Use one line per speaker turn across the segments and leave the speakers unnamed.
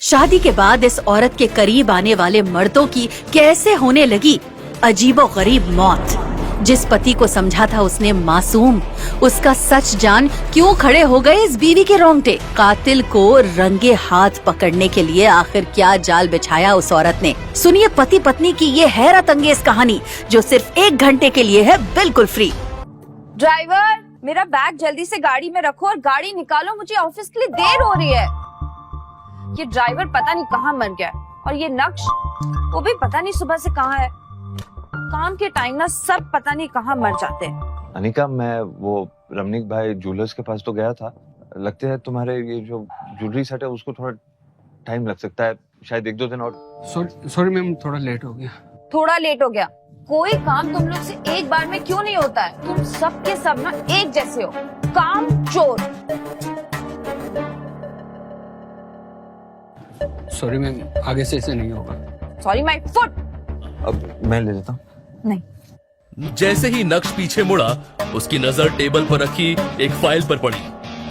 शादी के बाद इस औरत के करीब आने वाले मर्दों की कैसे होने लगी अजीबोगरीब मौत। जिस पति को समझा था उसने मासूम, उसका सच जान क्यों खड़े हो गए इस बीवी के रोंगटे। कातिल को रंगे हाथ पकड़ने के लिए आखिर क्या जाल बिछाया उस औरत ने। सुनिए पति पत्नी की ये हैरत अंगेज कहानी जो सिर्फ 1 घंटे के लिए है बिल्कुल फ्री।
ड्राइवर, मेरा बैग जल्दी से गाड़ी में रखो और गाड़ी निकालो, मुझे ऑफिस के लिए देर हो रही है। ये ड्राइवर पता नहीं कहाँ मर गया और ये नक्श वो भी पता नहीं सुबह से कहाँ है। काम के टाइम ना सब पता नहीं कहाँ मर जाते हैं।
अनिका, मैं वो रमनीक भाई ज्वेलर्स के पास तो गया था। लगता है तुम्हारे ये जो ज्वेलरी सेट है उसको थोड़ा टाइम लग सकता है, शायद 1-2 दिन और।
सॉरी मैम, थोड़ा लेट हो गया।
थोड़ा लेट हो गया? कोई काम तुम लोग से एक बार में क्यों नहीं होता है? तुम सब के सब ना एक जैसे हो, काम चोर।
सॉरी मैम, आगे से ऐसे नहीं होगा।
Sorry my foot.
अब मैं ले लेता हूँ।
नहीं।
जैसे ही नक्श पीछे मुड़ा, उसकी नजर टेबल पर रखी एक फाइल पर पड़ी।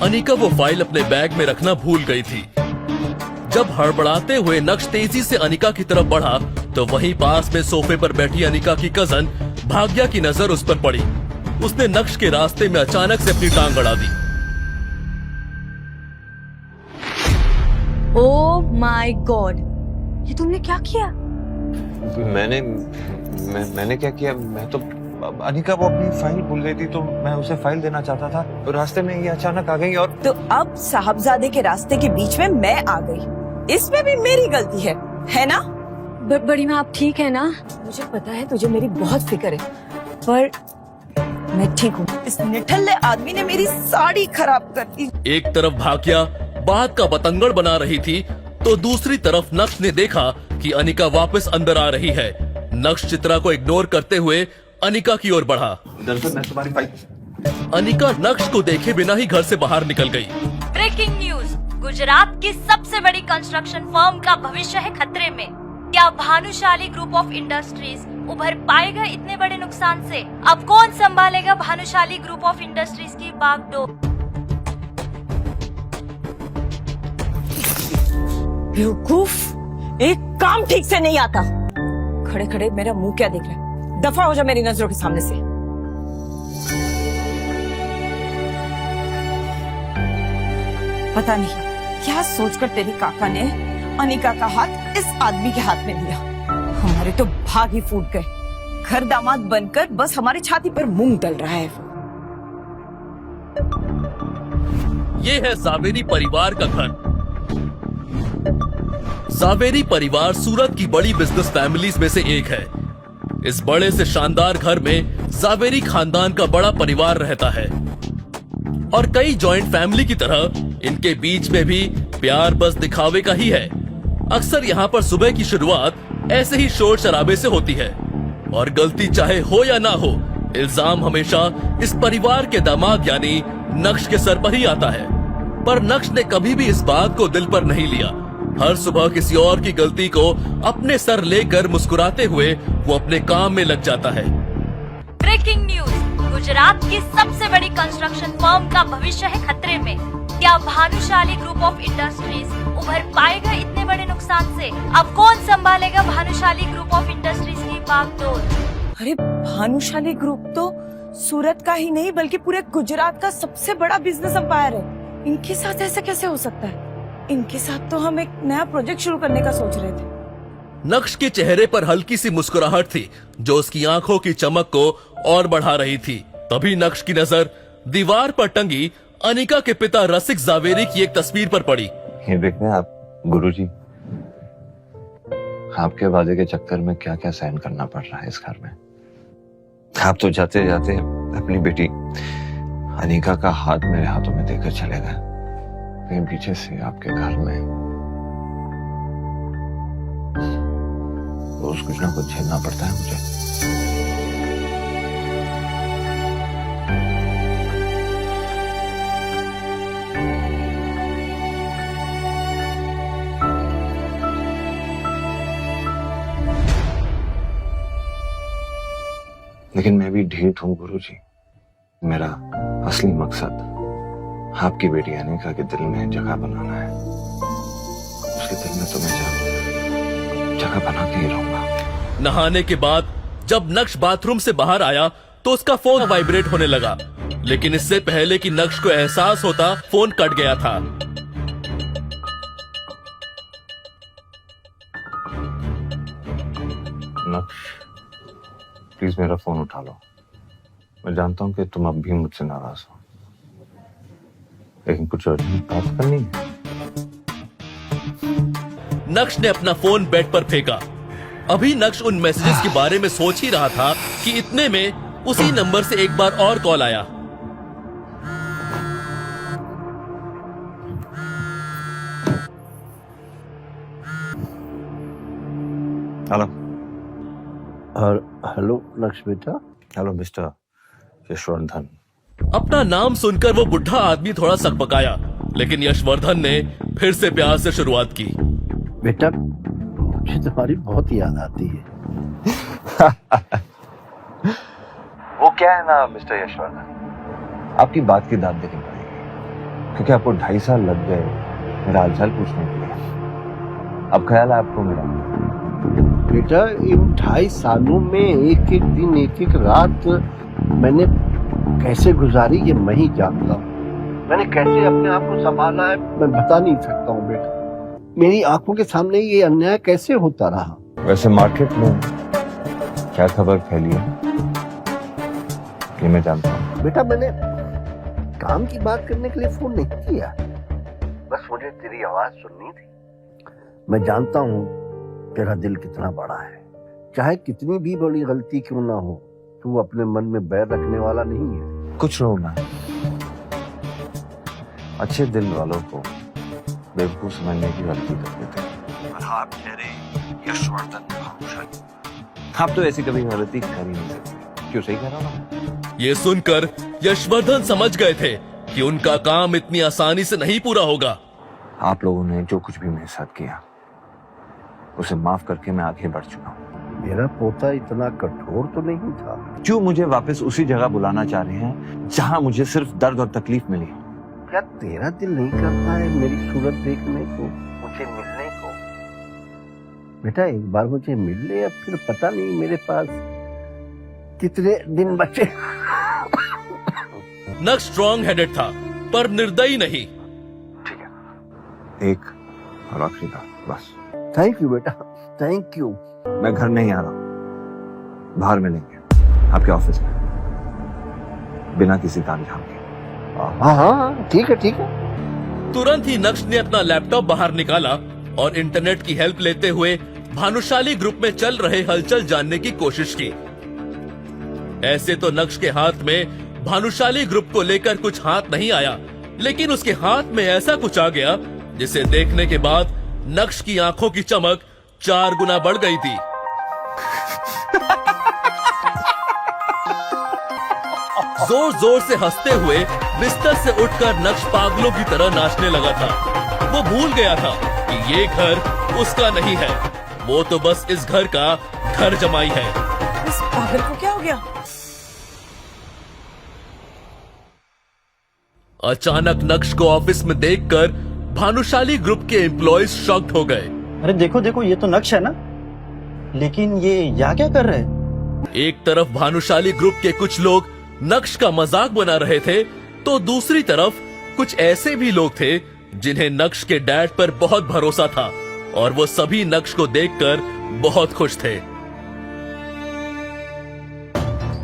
अनिका वो फाइल अपने बैग में रखना भूल गई थी। जब हड़बड़ाते हुए नक्श तेजी से अनिका की तरफ बढ़ा तो वहीं पास में सोफे पर बैठी अनिका की कजन भाग्या की नजर उस पर पड़ी। उसने नक्श के रास्ते में अचानक से अपनी टांग अड़ा दी।
ओह माय गॉड, ये तुमने क्या किया?
मैंने क्या किया? मैं तो अनिका वो अपनी फाइल भूल गई थी तो मैं उसे फाइल देना चाहता था तो रास्ते में ये अचानक आ गई। और
तो अब साहबजादे के रास्ते के बीच में मैं आ गई, इसमें भी मेरी गलती है ना?
बड़ी माँ आप ठीक है ना?
मुझे पता है तुझे मेरी बहुत फिक्र है, पर मैं ठीक हूँ। इस निठल्ले आदमी ने मेरी साड़ी खराब कर दी।
एक तरफ भाग्या बात का बतंगड़ बना रही थी तो दूसरी तरफ नक्श ने देखा कि अनिका वापस अंदर आ रही है। नक्श चित्रा को इग्नोर करते हुए अनिका की ओर बढ़ा।
दरअसल मैं तुम्हारी फाइल।
अनिका नक्श को देखे बिना ही घर से बाहर निकल गई।
ब्रेकिंग न्यूज, गुजरात की सबसे बड़ी कंस्ट्रक्शन फर्म का भविष्य है खतरे में। क्या भानुशाली ग्रुप ऑफ इंडस्ट्रीज उभर पाएगा इतने बड़े नुकसान से? अब कौन संभालेगा भानुशाली ग्रुप ऑफ इंडस्ट्रीज की बागडोर?
बेवकूफ, एक काम ठीक से नहीं आता। खड़े खड़े मेरा मुंह क्या देख रहा है? दफा हो जा मेरी नजरों के सामने से। पता नहीं क्या सोचकर तेरे काका ने अनिका का हाथ इस आदमी के हाथ में दिया। हमारे तो भाग ही फूट गए। घर दामाद बनकर बस हमारी छाती पर मूंग डल रहा है।
ये है जावेरी परिवार का घर। जावेरी परिवार सूरत की बड़ी बिजनेस फैमिलीज में से एक है। इस बड़े से शानदार घर में जावेरी खानदान का बड़ा परिवार रहता है और कई जॉइंट फैमिली की तरह इनके बीच में भी प्यार बस दिखावे का ही है। अक्सर यहाँ पर सुबह की शुरुआत ऐसे ही शोर शराबे से होती है और गलती चाहे हो या ना हो, इल्जाम हमेशा इस परिवार के दामाद यानी नक्श के सर पर ही आता है। पर नक्श ने कभी भी इस बात को दिल पर नहीं लिया। हर सुबह किसी और की गलती को अपने सर लेकर मुस्कुराते हुए वो अपने काम में लग जाता है।
ब्रेकिंग न्यूज, गुजरात की सबसे बड़ी कंस्ट्रक्शन फर्म का भविष्य है खतरे में। क्या भानुशाली ग्रुप ऑफ इंडस्ट्रीज उभर पाएगा इतने बड़े नुकसान से? अब कौन संभालेगा भानुशाली ग्रुप ऑफ इंडस्ट्रीज की बागडोर?
अरे भानुशाली ग्रुप तो सूरत का ही नहीं बल्कि पूरे गुजरात का सबसे बड़ा बिजनेस एम्पायर है। इनके साथ ऐसा कैसे हो सकता है? इनके साथ तो हम एक नया प्रोजेक्ट शुरू करने का सोच रहे थे।
नक्श के चेहरे पर हल्की सी मुस्कुराहट थी जो उसकी आंखों की चमक को और बढ़ा रही थी। तभी नक्श की नजर दीवार पर टंगी अनिका के पिता रसिक जावेरी की एक तस्वीर पर पड़ी।
ये देखने आप गुरुजी, आपके वादे के चक्कर में क्या क्या सहन करना पड़ रहा है इस घर में। आप तो जाते जाते अपनी बेटी अनिका का हाथ मेरे हाथों में देकर चले गए, लेकिन पीछे से आपके घर में रोज कुछ ना कुछ झेलना पड़ता है मुझे। लेकिन मैं भी ढीठ हूं गुरुजी। मेरा असली मकसद आपकी बेटी अनिका के दिल में जगह बनाना है, उसके दिल मैं तुम्हें जगह बना के ही रहूंगा।
नहाने के बाद जब नक्श बाथरूम से बाहर आया तो उसका फोन वाइब्रेट होने लगा, लेकिन इससे पहले कि नक्श को एहसास होता फोन कट गया था।
नक्श, प्लीज मेरा फोन उठा लो। मैं जानता हूं कि तुम अब भी मुझसे नाराज हो, लेकिन कुछ अर्जेंट बात करनी है।
नक्श ने अपना फोन बेड पर फेंका। अभी नक्श उन मैसेजेस के बारे में सोच ही रहा था कि इतने में उसी नंबर से एक बार और कॉल आया।
हेलो।
हेलो नक्श बेटा।
Hello mister Yashvardhan.
अपना नाम सुनकर वो बुढ़ा आदमी थोड़ा सकपकाया, लेकिन यशवर्धन ने फिर से प्यार से शुरुआत की।
बेटा मुझे तुम्हारी बहुत याद आती है।
वो क्या है ना मिस्टर यशवर्धन, आपकी बात की दाद देनी पड़ेगी, क्योंकि आपको 2.5 साल लग गए मेरा हालचाल पूछने के लिए। अब ख्याल है आपको मेरा?
बेटा इन 2.5 सालों में एक एक दिन एक एक रात मैंने कैसे गुजारी ये मैं ही जानता हूँ। मैंने कैसे अपने आप को संभाला है मैं बता नहीं सकता हूँ बेटा। मेरी आंखों के सामने ये अन्याय कैसे होता रहा।
वैसे मार्केट में क्या खबर फैली है ये मैं जानता हूँ।
बेटा मैंने काम की बात करने के लिए फोन नहीं किया, बस मुझे तेरी आवाज सुननी थी। मैं जानता हूँ तेरा दिल कितना बड़ा है, चाहे कितनी भी बड़ी गलती क्यों ना हो, तू अपने मन में बैर रखने वाला नहीं है।
कुछ लोग ना अच्छे दिल वालों को बेवकूफ समझने की गलती कर देते हैं। और आप ठहरे यशवर्धन भानुशाली, आप तो ऐसी कभी गलती कर ही नहीं सकते। क्यों, सही कह रहा हूँ?
ये सुनकर यशवर्धन समझ गए थे कि उनका काम इतनी आसानी से नहीं पूरा होगा।
आप लोगों ने जो कुछ भी मेरे साथ किया उसे माफ करके मैं आगे बढ़ चुका हूँ।
मेरा पोता इतना कठोर तो नहीं था।
क्यों मुझे वापस उसी जगह बुलाना चाह रहे हैं जहां मुझे सिर्फ दर्द और तकलीफ मिली?
क्या तेरा दिल नहीं करता है मेरी सूरत देखने को, मुझे मिलने को? बेटा एक बार मुझे मिल ले, अब फिर पता नहीं मेरे पास कितने दिन बचे।
नक्श स्ट्रॉन्ग हेडेड था पर निर्दयी नहीं।
ठीक है, एक और आखिरी बात बस।
थैंक यू बेटा, थैंक यू।
मैं घर नहीं आ रहा, बाहर मिलेंगे आपके ऑफिस में, बिना किसी तामझाम के।
हाँ हाँ ठीक है ठीक है।
तुरंत ही नक्श ने अपना लैपटॉप बाहर निकाला और इंटरनेट की हेल्प लेते हुए भानुशाली ग्रुप में चल रहे हलचल जानने की कोशिश की। ऐसे तो नक्श के हाथ में भानुशाली ग्रुप को लेकर कुछ हाथ नहीं आया, लेकिन उसके हाथ में ऐसा कुछ आ गया जिसे देखने के बाद नक्श की आंखों की चमक 4 गुना बढ़ गई थी। जोर जोर से हंसते हुए बिस्तर से उठकर नक्श पागलों की तरह नाचने लगा था। वो भूल गया था कि ये घर उसका नहीं है, वो तो बस इस घर का घर जमाई है।
इस पागल को क्या हो गया?
अचानक नक्श को ऑफिस में देखकर भानुशाली ग्रुप के एम्प्लॉयज शॉक्ड हो गए।
अरे देखो देखो, ये तो नक्श है ना, लेकिन ये यहाँ क्या कर रहे हैं?
एक तरफ भानुशाली ग्रुप के कुछ लोग नक्श का मजाक बना रहे थे, तो दूसरी तरफ कुछ ऐसे भी लोग थे जिन्हें नक्श के डैड पर बहुत भरोसा था और वो सभी नक्श को देखकर बहुत खुश थे।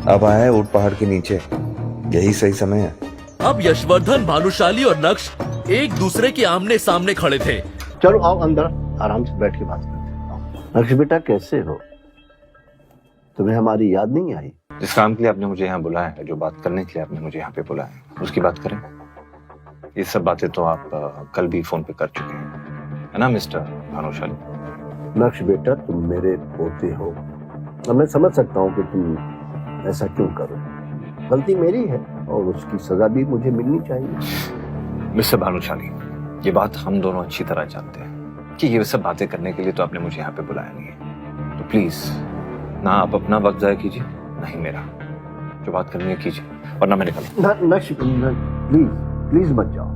अब आया है ऊंट पहाड़ के नीचे, यही सही समय है।
अब यशवर्धन, भानुशाली और नक्श एक दूसरे के आमने सामने खड़े थे।
चलो आओ अंदर, आराम से बैठ के बात करते हैं। नक्श बेटा कैसे हो? तुम्हें हमारी याद नहीं आई?
जिस काम के लिए आपने मुझे यहाँ बुलाया है, जो बात करने के लिए आपने मुझे यहाँ पे बुलाया है, उसकी बात करें। ये सब बातें तो आप कल भी फोन पे कर चुके हैं, है ना मिस्टर भानुशाली?
नक्श बेटा तुम मेरे पोते हो, अब मैं समझ सकता हूँ कि तुम ऐसा क्यों करो। गलती मेरी है और उसकी सजा भी मुझे मिलनी चाहिए।
मिस्टर भानुशाली, ये बात हम दोनों अच्छी तरह जानते हैं कि ये सब बातें करने के लिए तो आपने मुझे यहाँ पे बुलाया नहीं है। तो प्लीज ना आप अपना वक्त जाया कीजिए, ना ही मेरा। जो बात करनी है कीजिए, वरना मैं निकलूं।
नक्श प्लीज प्लीज मत जाओ।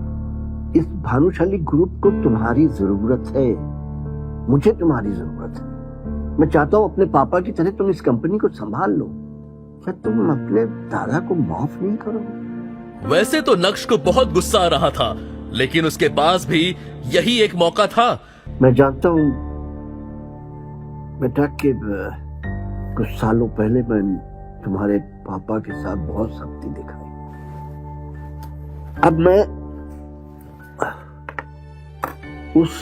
इस भानुशाली ग्रुप को तुम्हारी जरूरत है। मुझे तुम्हारी जरूरत है। मैं चाहता हूँ अपने पापा की तरह तुम इस कंपनी को संभाल लो। क्या तुम अपने दादा को माफ नहीं करोगे?
वैसे तो नक्श को बहुत गुस्सा आ रहा था, लेकिन उसके पास भी यही एक मौका था।
मैं जानता हूँ बेटा कि कुछ सालों पहले मैं तुम्हारे पापा के साथ बहुत सख्ती दिखाई। अब मैं उस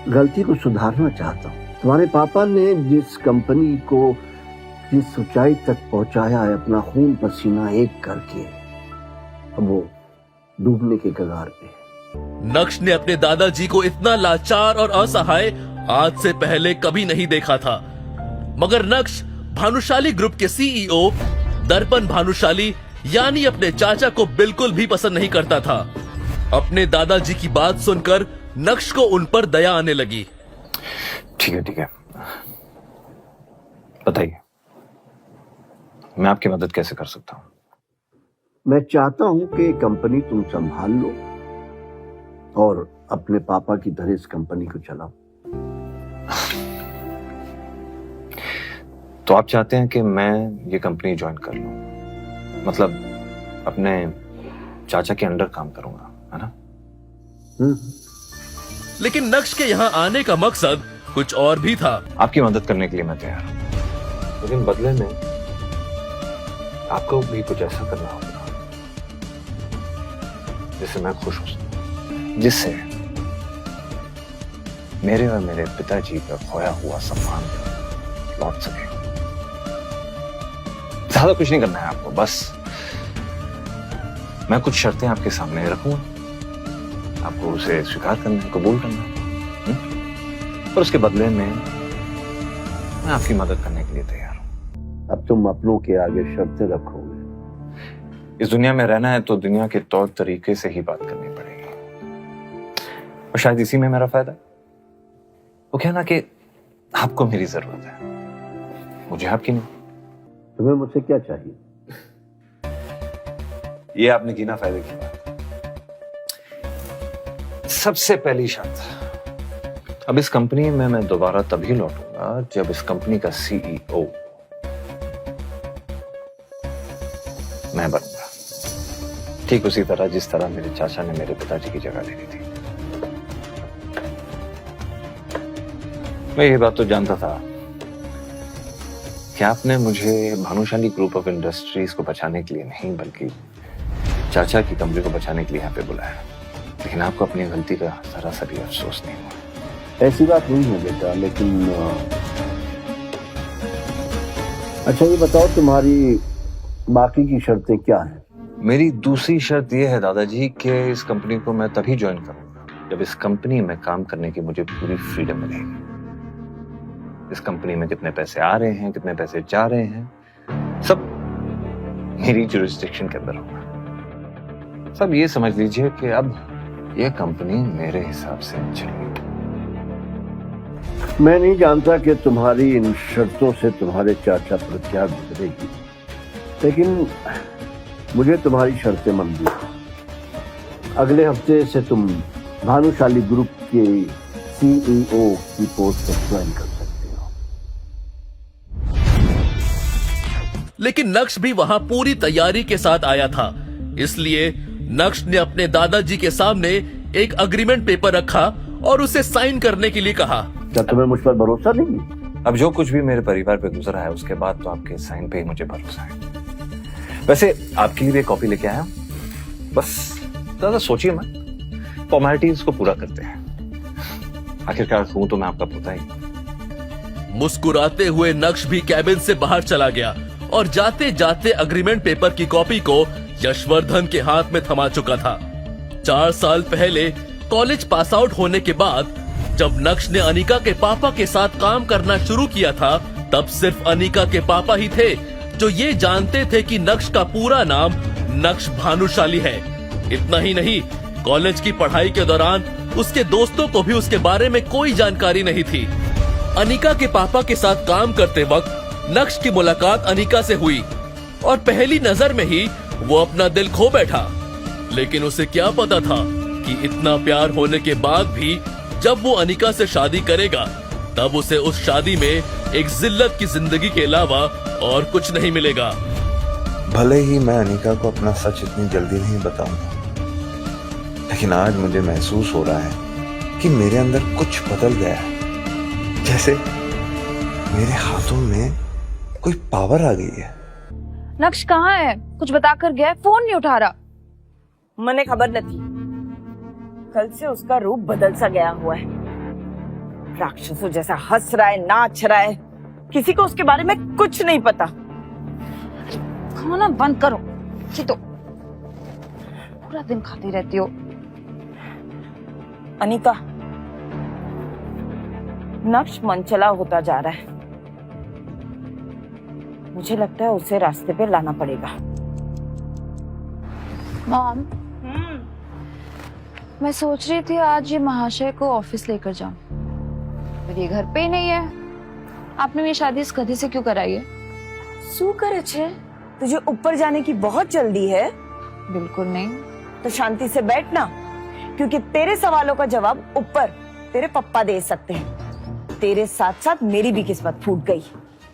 गलती को सुधारना चाहता हूँ। तुम्हारे पापा ने जिस कंपनी को जिस ऊंचाई तक पहुंचाया है अपना खून पसीना एक करके, अब वो डूबने के कगार पे है।
नक्श ने अपने दादाजी को इतना लाचार और असहाय आज से पहले कभी नहीं देखा था। मगर नक्श भानुशाली ग्रुप के सीईओ दर्पण भानुशाली यानी अपने चाचा को बिल्कुल भी पसंद नहीं करता था। अपने दादाजी की बात सुनकर नक्श को उन पर दया आने लगी।
ठीक है, बताइए मैं आपकी मदद कैसे कर सकता हूँ?
मैं चाहता हूं कि कंपनी तुम संभाल लो और अपने पापा की तरह इस कंपनी को चलाओ।
तो आप चाहते हैं कि मैं ये कंपनी ज्वाइन कर लूं, मतलब अपने चाचा के अंडर काम करूंगा, है ना?
लेकिन नक्श के यहाँ आने का मकसद कुछ और भी था।
आपकी मदद करने के लिए मैं तैयार हूं, लेकिन बदले में आपको भी कुछ ऐसा करना होगा जिससे मैं खुश हो सकूं, जिससे मेरे और मेरे पिताजी का खोया हुआ सम्मान लौट सके। ज्यादा कुछ नहीं करना है आपको, बस मैं कुछ शर्तें आपके सामने रखूंगा, आपको उसे स्वीकार करना है, कबूल करना है, और उसके बदले में मैं आपकी मदद करने के लिए तैयार हूं।
अब तुम अपनों के आगे शर्तें रखोगे।
इस दुनिया में रहना है तो दुनिया के तौर तरीके से ही बात करनी पड़ेगी, और शायद इसी में मेरा फायदा है। वो कहना कि आपको मेरी जरूरत है, मुझे आपकी नहीं।
तुम्हें मुझसे क्या चाहिए?
ये आपने गिना फायदे की बात। सबसे पहली शर्त, अब इस कंपनी में मैं दोबारा तभी लौटूंगा जब इस कंपनी का सीईओ मैं बनूंगा, ठीक उसी तरह जिस तरह मेरे चाचा ने मेरे पिताजी की जगह ले ली थी। मैं ये बात तो जानता था कि आपने मुझे भानुशाली ग्रुप ऑफ इंडस्ट्रीज को बचाने के लिए नहीं, बल्कि चाचा की कंपनी को बचाने के लिए यहाँ पे बुलाया, लेकिन आपको अपनी गलती का जरा सा भी अफसोस नहीं हुआ।
ऐसी बात नहीं है बेटा, लेकिन अच्छा ये बताओ तुम्हारी बाकी की शर्तें क्या हैं?
मेरी दूसरी शर्त यह है दादाजी कि इस कंपनी को मैं तभी ज्वाइन करूंगा जब इस कंपनी में काम करने की मुझे पूरी फ्रीडम मिलेगी। इस कंपनी में कितने पैसे आ रहे हैं, कितने पैसे जा रहे हैं, सब मेरी जुरिस्डिक्शन के अंदर होगा। सब ये समझ लीजिए कि अब ये कंपनी मेरे हिसाब से चलेगी।
मैं नहीं जानता कि तुम्हारी इन शर्तों से तुम्हारे चाचा पर क्या गुजरेगी, लेकिन मुझे तुम्हारी शर्तें मंजूर हैं। अगले हफ्ते से तुम भानुशाली ग्रुप के सीईओ की पोस्ट पर ज्वाइन कर सकते हो।
लेकिन नक्श भी वहां पूरी तैयारी के साथ आया था, इसलिए नक्श ने अपने दादाजी के सामने एक अग्रीमेंट पेपर रखा और उसे साइन करने के लिए कहा।
क्या तुम्हें मुझ पर भरोसा नहीं है?
अब जो कुछ भी मेरे परिवार पे गुजरा है उसके बाद तो आपके साइन पे ही मुझे भरोसा है। वैसे आपके लिए कॉपी लेके आया, बस ज्यादा सोचिए मत, फॉर्मेलिटीज को पूरा करते हैं। आखिरकार हूं तो मैं आपका पोता ही।
मुस्कुराते हुए नक्श भी कैबिन से बाहर चला गया और जाते जाते अग्रीमेंट पेपर की कॉपी को यशवर्धन के हाथ में थमा चुका था। 4 साल पहले कॉलेज पास आउट होने के बाद जब नक्श ने अनिका के पापा के साथ काम करना शुरू किया था, तब सिर्फ अनिका के पापा ही थे जो ये जानते थे कि नक्श का पूरा नाम नक्श भानुशाली है। इतना ही नहीं, कॉलेज की पढ़ाई के दौरान उसके दोस्तों को भी उसके बारे में कोई जानकारी नहीं थी। अनिका के पापा के साथ काम करते वक्त नक्श की मुलाकात अनिका से हुई और पहली नजर में ही वो अपना दिल खो बैठा। लेकिन उसे क्या पता था कि इतना प्यार होने के बाद भी जब वो अनिका से शादी करेगा तब उसे उस शादी में एक जिल्लत की जिंदगी के अलावा और कुछ नहीं मिलेगा।
भले ही मैं अनिका को अपना सच इतनी जल्दी नहीं बताऊंगा, लेकिन आज मुझे महसूस हो रहा है कि मेरे अंदर कुछ बदल गया है, जैसे मेरे हाथों में कोई पावर आ गई है।
नक्श कहाँ है? कुछ बताकर गया है, फोन नहीं उठा रहा।
मने खबर नहीं, कल से उसका रूप बदल सा गया हुआ है। राक्षसों जैसा हंस रहा है, नाच रहा है, किसी को उसके बारे में कुछ नहीं पता।
खाना बंद करो, तो पूरा दिन खाती रहती हो।
अनिका, नक्श मनचला होता जा रहा है। मुझे लगता है उसे रास्ते पे लाना पड़ेगा।
मॉम, मैं सोच रही थी आज ये महाशय को ऑफिस लेकर जाऊं, पर ये घर पे ही नहीं है। आपने ये शादी इस गधे से क्यों कराई है?
शू करे छे? तुझे ऊपर जाने की बहुत जल्दी है?
बिल्कुल नहीं।
तो शांति से बैठना, क्योंकि तेरे सवालों का जवाब ऊपर तेरे पप्पा दे सकते हैं। तेरे साथ साथ मेरी भी किस्मत फूट गई।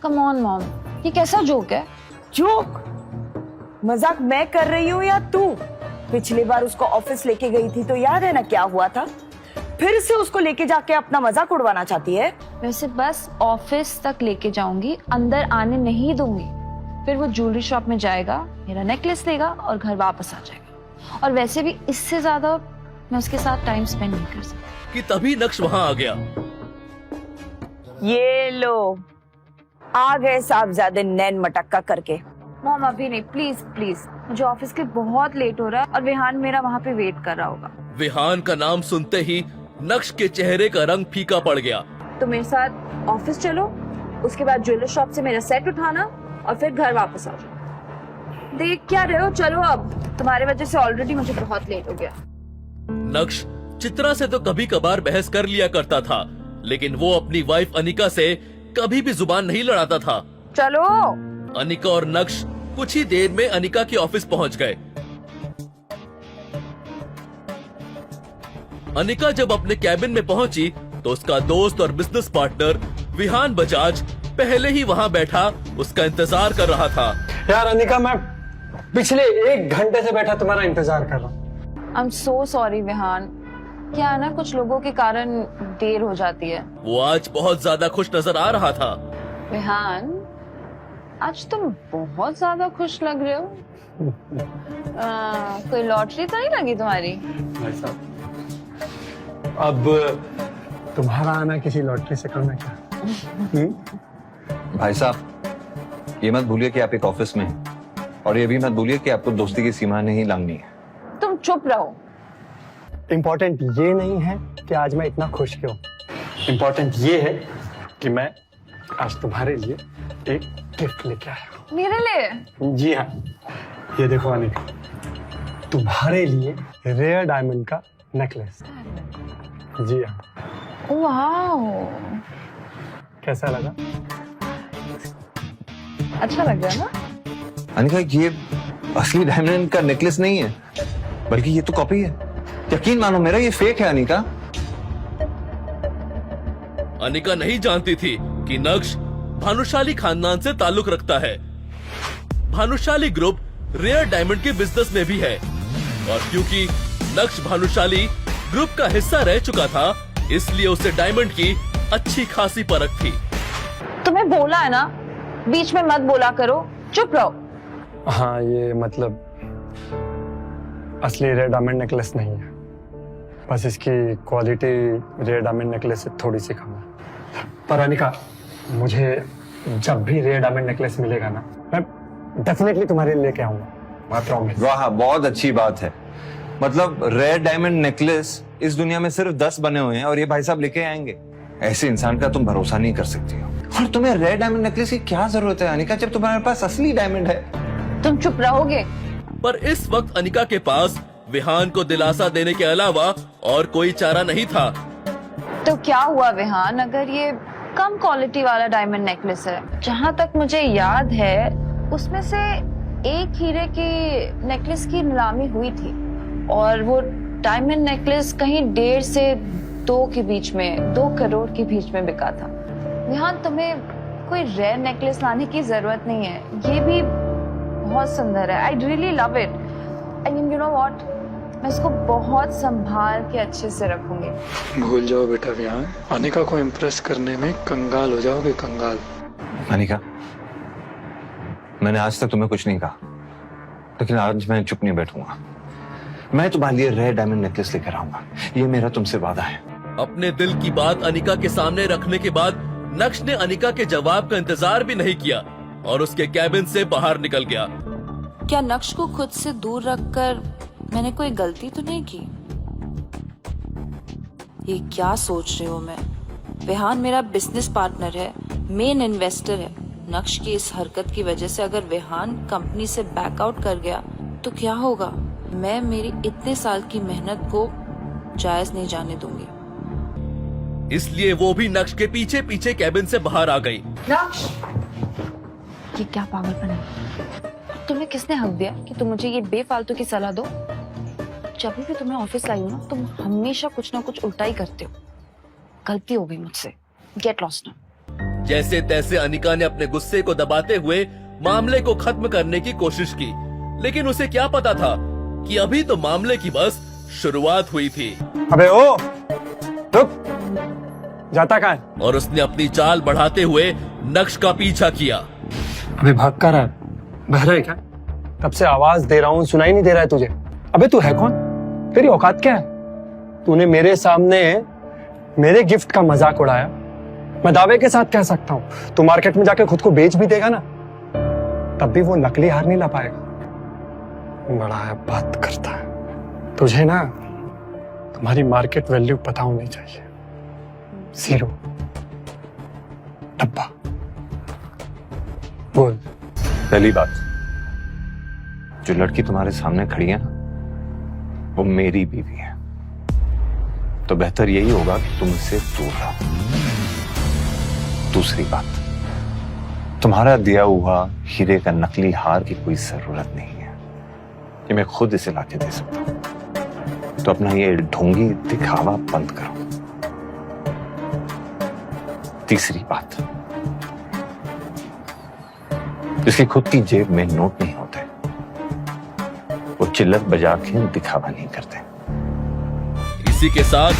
कम ऑन मॉम, ये कैसा जोक है?
जोक? मजाक मैं कर रही हूँ या तू? पिछली बार उसको ऑफिस लेके गई थी तो याद है ना क्या हुआ था? फिर से उसको लेके जाके अपना मजाक उड़वाना चाहती है?
वैसे बस ऑफिस तक लेके जाऊंगी, अंदर आने नहीं दूंगी। फिर वो ज्वेलरी शॉप में जाएगा, मेरा नेकलेस लेगा और घर वापस आ जाएगा। और वैसे भी इससे ज्यादा मैं उसके साथ टाइम स्पेंड नहीं कर सकती।
कि तभी नक्श वहां आ गया।
ये लो, आ गए साहबजादे नैन मटक्का करके।
मॉम अभी नहीं, प्लीज प्लीज, मुझे ऑफिस के बहुत लेट हो रहा है और विहान मेरा वहाँ पे वेट कर रहा होगा।
विहान का नाम सुनते ही नक्श के चेहरे का रंग फीका पड़ गया।
तो मेरे साथ ऑफिस चलो, उसके बाद ज्वेलर शॉप से मेरा सेट उठाना और फिर घर वापस आ जाओ। देख क्या रहे हो, चलो अब, तुम्हारे वजह से ऑलरेडी मुझे बहुत लेट हो गया।
नक्श चित्रा से तो कभी कभार बहस कर लिया करता था, लेकिन वो अपनी वाइफ अनिका से कभी भी जुबान नहीं लड़ाता था।
चलो।
अनिका और नक्श कुछ ही देर में अनिका के ऑफिस पहुंच गए। अनिका जब अपने कैबिन में पहुंची तो उसका दोस्त और बिजनेस पार्टनर विहान बजाज पहले ही वहां बैठा उसका इंतजार कर रहा था।
यार अनिका, मैं पिछले 1 घंटे से बैठा तुम्हारा इंतजार कर रहा हूँ।
I am so sorry Vihaan, क्या है ना, कुछ लोगों के कारण देर हो जाती है।
वो आज बहुत ज्यादा खुश नजर आ रहा था।
विहान, आज तुम बहुत ज्यादा खुश लग रहे हो। कोई लॉटरी तो नहीं लगी तुम्हारी?
भाई साहब, अब तुम्हारा आना किसी लॉटरी से कम है क्या?
भाई साहब, ये मत भूलिए कि आप एक ऑफिस में हैं, और ये भी मत भूलिए कि आपको दोस्ती की सीमा नहीं लांघनी है।
तुम चुप रहो।
इम्पोर्टेंट ये नहीं है कि आज मैं इतना खुश क्यों। इम्पोर्टेंट ये है कि मैं आज तुम्हारे लिए एक गिफ्ट लेके आया हूँ।
मेरे लिए?
जी हाँ, ये देखो अनिका, तुम्हारे लिए रेयर डायमंड का नेकलेस। जी हाँ।
वाह,
कैसा लगा?
अच्छा लग रहा है ना?
अनिका, ये असली डायमंड का नेकलेस नहीं है, बल्कि ये तो कॉपी है। यकीन मानो मेरा, ये फेक है अनिका।
अनिका नहीं जानती थी कि नक्श भानुशाली खानदान से ताल्लुक रखता है। भानुशाली ग्रुप रेयर डायमंड के बिजनेस में भी है, और क्योंकि नक्श भानुशाली ग्रुप का हिस्सा रह चुका था, इसलिए उसे डायमंड की अच्छी खासी परख थी।
तुम्हें बोला है ना, बीच में मत बोला करो, चुप रहो।
हाँ, ये मतलब असली रेयर डायमंड नेकलेस नहीं है, बस इसकी क्वालिटी रेयर डायमंड नेकलेस से थोड़ी सी कम है। पर अनिका, मुझे जब भी रेयर डायमंड नेकलेस मिलेगा ना, मैं डेफिनेटली तुम्हारे लिए लेके आऊंगा, मैं प्रॉमिस।
वाह, बहुत अच्छी बात है। मतलब रेयर डायमंड नेकलेस इस दुनिया में सिर्फ 10 बने हुए हैं और ये भाई साहब लेके आएंगे। ऐसे इंसान का तुम भरोसा नहीं कर सकती हो। और तुम्हें रेयर डायमंड नेकलेस की क्या जरूरत है अनिका, जब तुम्हारे पास असली डायमंड है?
तुम चुप रहोगे?
पर इस वक्त अनिका के पास विहान को दिलासा देने के अलावा और कोई चारा नहीं था।
तो क्या हुआ विहान, अगर ये कम क्वालिटी वाला डायमंड नेकलेस है? जहाँ तक मुझे याद है, उसमें से एक हीरे की नेकलेस की नीलामी हुई थी और वो डायमंड नेकलेस कहीं 1.5 से 2 के बीच में, 2 करोड़ के बीच में बिका था। विहान, तुम्हें कोई रेयर नेकलेस लाने की जरूरत नहीं है, ये भी बहुत सुंदर है। I really love it. I mean, you know what, मैं इसको बहुत संभाल के अच्छे से रखूंगी।
भूल जाओ बेटा विहान, अनिका को इम्प्रेस करने में कंगाल हो जाओगे, कंगाल।
अनिका, मैंने आज तक तुम्हें कुछ नहीं कहा, लेकिन आज मैं चुप नहीं बैठूंगा। मैं तुम्हारे लिए रेयर डायमंड नेकलेस लेकर आऊंगा, ये मेरा तुमसे वादा है।
अपने दिल की बात अनिका के सामने रखने के बाद नक्श ने अनिका के जवाब का इंतजार भी नहीं किया और उसके कैबिन से बाहर निकल गया।
क्या नक्श को खुद से दूर रखकर मैंने कोई गलती तो नहीं की? ये क्या सोच रही हूँ मैं? विहान मेरा बिजनेस पार्टनर है, मेन इन्वेस्टर है। नक्श की इस हरकत की वजह से अगर विहान कंपनी से बैकआउट कर गया तो क्या होगा? मैं मेरी इतने साल की मेहनत को जायज नहीं जाने दूंगी।
इसलिए वो भी नक्श के पीछे पीछे कैबिन से बाहर आ गई।
नक्श, ये क्या पागलपन है? तुम्हें किसने हक दिया कि तुम मुझे ये बेफालतू की सलाह दो? जब भी तुम्हें ऑफिस लाई हो ना, तुम हमेशा कुछ ना कुछ उल्टा ही करते हो। गलती हो गई मुझसे, गेट लॉस्ट नाउ।
जैसे तैसे अनिका ने अपने गुस्से को दबाते हुए मामले को खत्म करने की कोशिश की, लेकिन उसे क्या पता था कि अभी तो मामले की बस शुरुआत हुई थी।
अबे ओ, रुक, जाता कहाँ है?
और उसने अपनी चाल बढ़ाते हुए नक्श का पीछा किया।
अबे भाग कर रहा है? बहरा है क्या? तब से आवाज दे रहा हूँ, सुनाई नहीं दे रहा है तुझे? अबे तू है कौन? तेरी औकात क्या है? तूने मेरे सामने मेरे गिफ्ट का मजाक उड़ाया। मैं दावे के साथ कह सकता हूँ तू मार्केट में जाके खुद को बेच भी देगा ना, तब भी वो नकली हार नहीं ला पाएगा। बड़ा है बात करता है। तुझे ना तुम्हारी मार्केट वैल्यू पता होनी चाहिए। 0 डब्बा। बोल।
पहली बात, जो लड़की तुम्हारे सामने खड़ी है ना, वो मेरी बीवी है, तो बेहतर यही होगा कि तुम उससे दूर रहो। दूसरी बात, तुम्हारा दिया हुआ हीरे का नकली हार की कोई जरूरत नहीं है, ये मैं खुद इसे लाके दे सकता हूं। तो अपना ये ढोंगी दिखावा बंद करो। तीसरी बात, जिसकी खुद की जेब में नोट नहीं होते, वो चिल्लत बजा के दिखावा नहीं करते।
इसी के साथ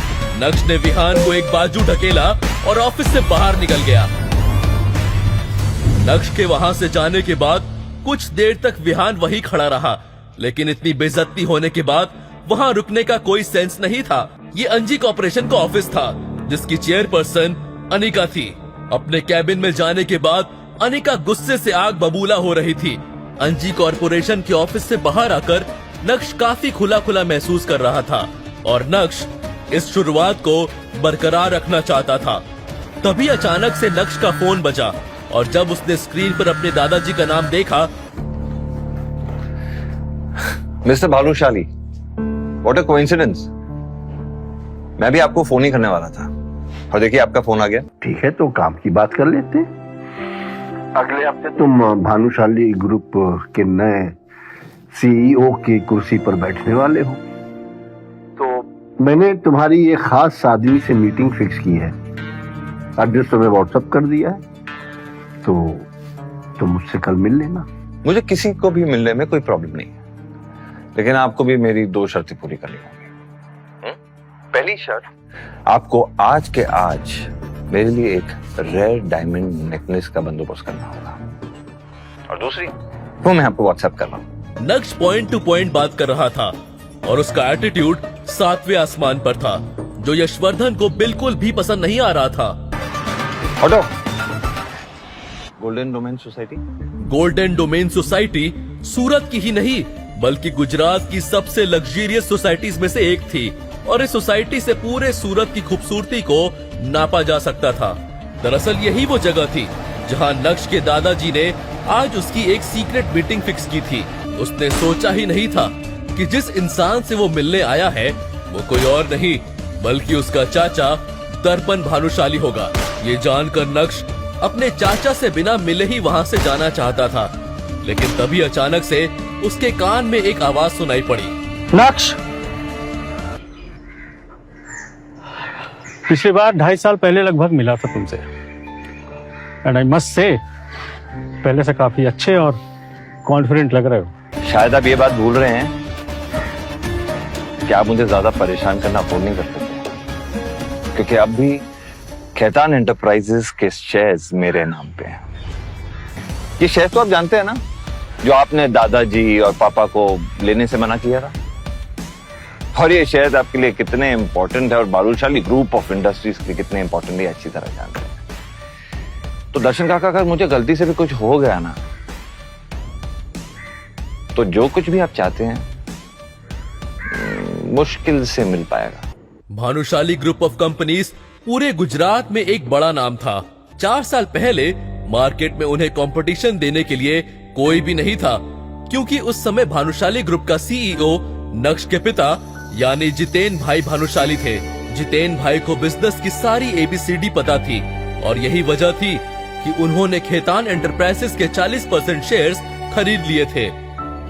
नक्श ने विहान को एक बाजू ढकेला और ऑफिस से बाहर निकल गया। नक्श के वहां से जाने के बाद कुछ देर तक विहान वहीं खड़ा रहा, लेकिन इतनी बेइज्जती होने के बाद वहां रुकने का कोई सेंस नहीं था। ये अंजी कॉर्पोरेशन का ऑफिस था, जिसकी चेयरपर्सन अनिका थी। अपने कैबिन में जाने के बाद अनिका गुस्से से आग बबूला हो रही थी। अंजी कॉर्पोरेशन के ऑफिस से बाहर आकर नक्श काफी खुला खुला महसूस कर रहा था और नक्श इस शुरुआत को बरकरार रखना चाहता था। तभी अचानक से नक्श का फोन बजा और जब उसने स्क्रीन पर अपने दादाजी का नाम देखा।
Mister Bhanushali, what a coincidence. मैं भी आपको फोन ही करने वाला था और देखिए आपका फोन आ गया।
ठीक है, तो काम की बात कर लेते हैं। अगले हफ्ते तुम भानुशाली ग्रुप के नए सीईओ की कुर्सी पर बैठने वाले हो, तो मैंने तुम्हारी ये खास आदमी से मीटिंग फिक्स की है। एड्रेस तुम्हें व्हाट्सएप कर दिया है, तो तुम मुझसे कल मिल लेना।
मुझे किसी को भी मिलने में कोई प्रॉब्लम नहीं है, लेकिन आपको भी मेरी 2 शर्तें पूरी करनी होंगी। पहली शर्त, आपको आज के आज मेरे लिए एक रेयर डायमंड नेकलेस का बंदोबस्त करना होगा, और दूसरी वो मैं आपको व्हाट्सएप कर रहा हूँ।
नक्श पॉइंट टू पॉइंट बात कर रहा था और उसका एटीट्यूड 7वें आसमान पर था, जो यशवर्धन को बिल्कुल भी पसंद नहीं आ रहा था।
हटो। Golden domain society.
Golden domain society Surat की ही नहीं बल्कि गुजरात की सबसे लग्जरियस सोसाइटीज में से एक थी और इस सोसाइटी से पूरे सूरत की खूबसूरती को नापा जा सकता था। दरअसल यही वो जगह थी जहां नक्श के दादाजी ने आज उसकी एक सीक्रेट मीटिंग फिक्स की थी। उसने सोचा ही नहीं था कि जिस इंसान से वो मिलने आया है वो कोई और नहीं बल्कि उसका चाचा दर्पण भानुशाली होगा। ये जानकर नक्श अपने चाचा से बिना मिले ही वहां से जाना चाहता था, लेकिन तभी अचानक से उसके कान में एक आवाज सुनाई पड़ी।
नक्श। पिछली बार 2.5 साल पहले लगभग मिला था तुमसे, एंड आई मस्ट से पहले से काफी अच्छे और कॉन्फिडेंट लग रहे हो।
शायद आप ये बात भूल रहे हैं कि आप मुझे ज्यादा परेशान करना अफोर्ड नहीं कर सकते, क्योंकि अब भी खेतान एंटरप्राइजेस के शेयर्स मेरे नाम पे हैं। ये शेयर्स तो आप जानते हैं ना, जो आपने दादाजी और पापा को लेने से मना किया था। और ये शेयर्स आपके लिए कितने इंपॉर्टेंट है और बारूशाली ग्रुप ऑफ इंडस्ट्रीज के लिए कितने इंपॉर्टेंट है अच्छी तरह जानते हैं। तो दर्शन काका, अगर मुझे गलती से भी कुछ हो गया ना, तो जो कुछ भी आप चाहते हैं मुश्किल से मिल पाएगा।
भानुशाली ग्रुप ऑफ कंपनीज पूरे गुजरात में एक बड़ा नाम था। 4 साल पहले मार्केट में उन्हें कंपटीशन देने के लिए कोई भी नहीं था, क्योंकि उस समय भानुशाली ग्रुप का सीईओ नक्श के पिता यानी जितेन भाई भानुशाली थे। जितेन भाई को बिजनेस की सारी एबीसीडी पता थी और यही वजह थी कि उन्होंने खेतान एंटरप्राइजेस के 40% शेयर्स खरीद लिए थे।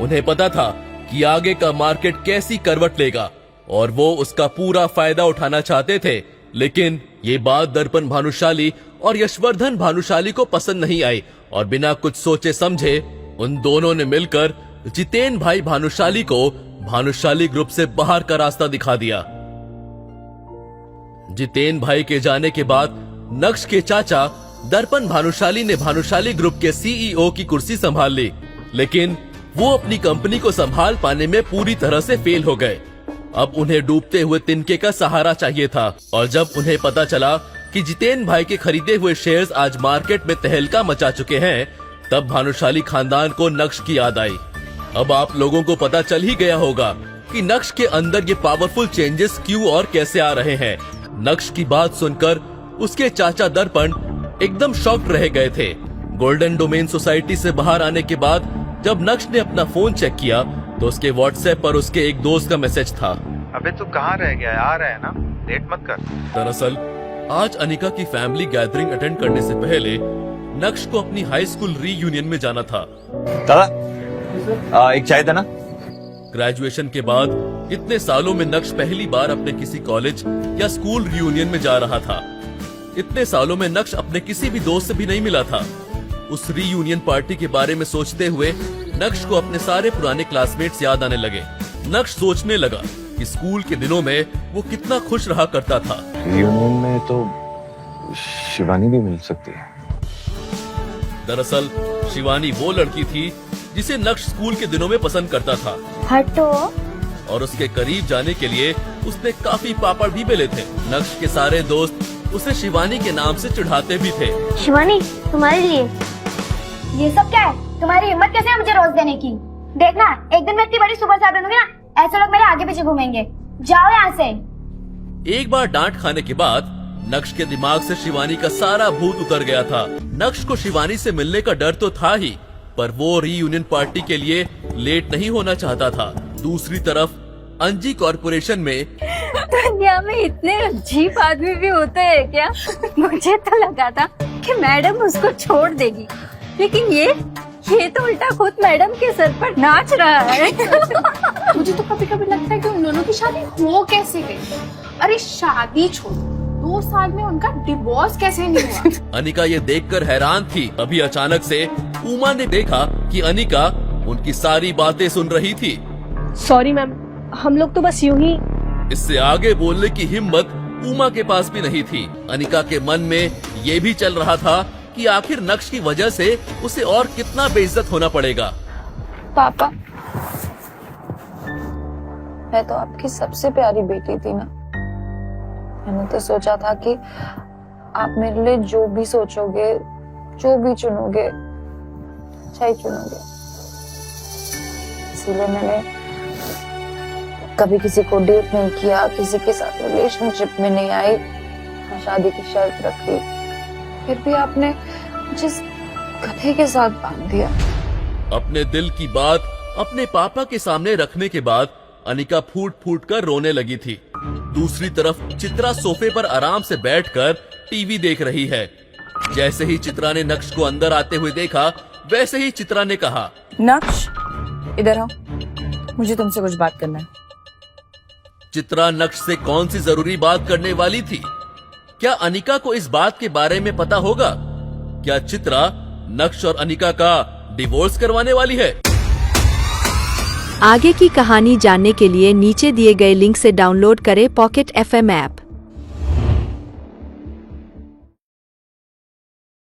उन्हें पता था कि आगे का मार्केट कैसी करवट लेगा और वो उसका पूरा फायदा उठाना चाहते थे। लेकिन ये बात दर्पण भानुशाली और यशवर्धन भानुशाली को पसंद नहीं आई और बिना कुछ सोचे समझे उन दोनों ने मिलकर जितेन भाई भानुशाली को भानुशाली ग्रुप से बाहर का रास्ता दिखा दिया। जितेन भाई के जाने के बाद नक्श के चाचा दर्पण भानुशाली ने भानुशाली ग्रुप के सीईओ की कुर्सी संभाल ली, लेकिन वो अपनी कंपनी को संभाल पाने में पूरी तरह से फेल हो गए। अब उन्हें डूबते हुए तिनके का सहारा चाहिए था और जब उन्हें पता चला कि जितेन भाई के खरीदे हुए शेयर्स आज मार्केट में तहलका मचा चुके हैं, तब भानुशाली खानदान को नक्श की याद आई। अब आप लोगों को पता चल ही गया होगा कि नक्श के अंदर ये पावरफुल चेंजेस क्यों और कैसे आ रहे हैं। नक्श की बात सुनकर उसके चाचा दर्पण एकदम शॉक्ड रह गए थे। गोल्डन डोमेन सोसाइटी से बाहर आने के बाद जब नक्श ने अपना फोन चेक किया तो उसके व्हाट्सएप पर उसके एक दोस्त का मैसेज था।
अबे तू कहाँ रह गया है? आ रहा है ना, लेट मत कर।
दरअसल आज अनिका की फैमिली गैदरिंग अटेंड करने से पहले नक्श को अपनी हाई स्कूल रीयूनियन में जाना था।
दादा एक चाय देना।
ग्रेजुएशन के बाद इतने सालों में नक्श पहली बार अपने किसी कॉलेज या स्कूल रियूनियन में जा रहा था। इतने सालों में नक्श अपने किसी भी दोस्त से भी नहीं मिला था। उस रीयूनियन पार्टी के बारे में सोचते हुए नक्श को अपने सारे पुराने क्लासमेट्स याद आने लगे। नक्श सोचने लगा कि स्कूल के दिनों में वो कितना खुश रहा करता था।
रियूनियन में तो शिवानी भी मिल सकती है।
दरअसल शिवानी वो लड़की थी जिसे नक्श स्कूल के दिनों में पसंद करता था।
हटो।
और उसके करीब जाने के लिए उसने काफी पापड़ भी बेले थे। नक्श के सारे दोस्त उसे शिवानी के नाम से चिढ़ाते भी थे।
शिवानी, तुम्हारे लिए ये सब क्या है? तुम्हारी हिम्मत कैसे है मुझे रोज देने की? देखना, एक दिन मैं इतनी बड़ी सुपर स्टार बनूंगी ना, ऐसे लोग मेरे आगे पीछे घूमेंगे। जाओ यहाँ से।
एक बार डांट खाने के बाद नक्श के दिमाग से शिवानी का सारा भूत उतर गया था। नक्श को शिवानी से मिलने का डर तो था ही, पर वो रीयूनियन पार्टी के लिए लेट नहीं होना चाहता था। दूसरी तरफ अंजी कॉर्पोरेशन में
दुनिया में इतने अजीब आदमी भी होते हैं क्या? मुझे तो लगा था कि मैडम उसको छोड़ देगी, लेकिन ये तो उल्टा खुद मैडम के सर पर नाच रहा है।
मुझे तो कभी कभी लगता है कि उन दोनों की शादी हो कैसे गई। अरे शादी छोड़ो, 2 साल में उनका डिवोर्स कैसे नहीं हुआ?
अनिका ये देखकर हैरान थी। अभी अचानक से उमा ने देखा कि अनिका उनकी सारी बातें सुन रही थी।
सॉरी मैम, हम लोग तो बस यूं ही।
इससे आगे बोलने की हिम्मत उमा के पास भी नहीं थी। अनिका के मन में ये भी चल रहा था कि आखिर नक्श की वजह से उसे और कितना बेइज्जत होना पड़ेगा।
पापा, मैं तो आपकी सबसे प्यारी बेटी थी ना। मैंने तो सोचा था कि आप मेरे लिए जो भी सोचोगे, जो भी चुनोगे, अच्छा ही चुनोगे। इसीलिए मैंने कभी किसी को डेट नहीं किया, किसी के साथ रिलेशनशिप में नहीं आई, शादी की शर्त रखी। फिर भी आपने जिस गधे के साथ बांध दिया।
अपने दिल की बात अपने पापा के सामने रखने के बाद अनिका फूट फूट कर रोने लगी थी। दूसरी तरफ चित्रा सोफे पर आराम से बैठकर टीवी देख रही है। जैसे ही चित्रा ने नक्श को अंदर आते हुए देखा, वैसे ही चित्रा ने कहा,
नक्श, इधर आओ, मुझे तुमसे कुछ बात करना है।
चित्रा नक्श से कौन सी जरूरी बात करने वाली थी, क्या अनिका को इस बात के बारे में पता होगा? क्या चित्रा नक्श और अनिका का डिवोर्स करवाने वाली है?
आगे की कहानी जानने के लिए नीचे दिए गए लिंक से डाउनलोड करें पॉकेट FM ऐप।